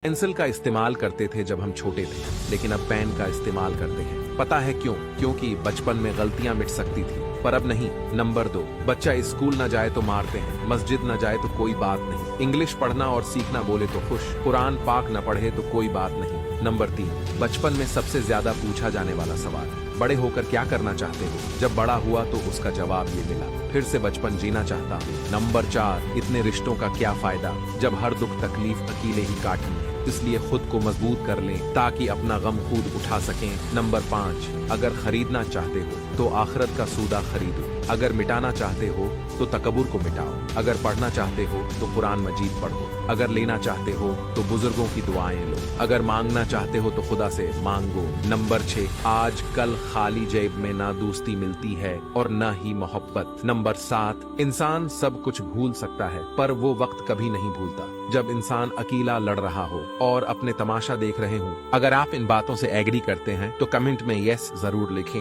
Pencil का इस्तेमाल करते थे जब हम छोटे थे, लेकिन अब पेन का इस्तेमाल करते हैं। पता है क्यों? क्योंकि बचपन में गलतियां मिट सकती थी, पर अब नहीं। नंबर 2, बच्चा स्कूल न जाए तो मारते हैं, मस्जिद न जाए तो कोई बात नहीं, इंग्लिश पढ़ना और सीखना बोले तो खुश, कुरान पाक न पढ़े तो कोई बात नहीं। नंबर 3, बचपन में सबसे ज्यादा पूछा जाने वाला सवाल, बड़े होकर क्या करना चाहते हो? जब बड़ा हुआ तो उसका जवाब ये मिला, फिर से बचपन जीना चाहता हूँ। नंबर 4, इतने रिश्तों का क्या फायदा जब हर दुख तकलीफ अकेले ही काटनी है, इसलिए खुद को मजबूत कर लें ताकि अपना गम खुद उठा सकें। नंबर 5, अगर खरीदना चाहते हो तो आखिरत का सौदा खरीदो, अगर मिटाना चाहते हो तो तकब्बुर को मिटाओ, अगर पढ़ना चाहते हो तो कुरान मजीद पढ़ो, अगर लेना चाहते हो तो बुजुर्गों की दुआएं लो, अगर मांगना चाहते हो तो खुदा से मांगो। नंबर 6, आज कल खाली जेब में ना दोस्ती मिलती है और न ही मोहब्बत। नंबर 7, इंसान सब कुछ भूल सकता है पर वो वक्त कभी नहीं भूलता जब इंसान अकेला लड़ रहा हो और अपने तमाशा देख रहे हो। अगर आप इन बातों से एग्री करते हैं तो कमेंट में यस जरूर लिखें।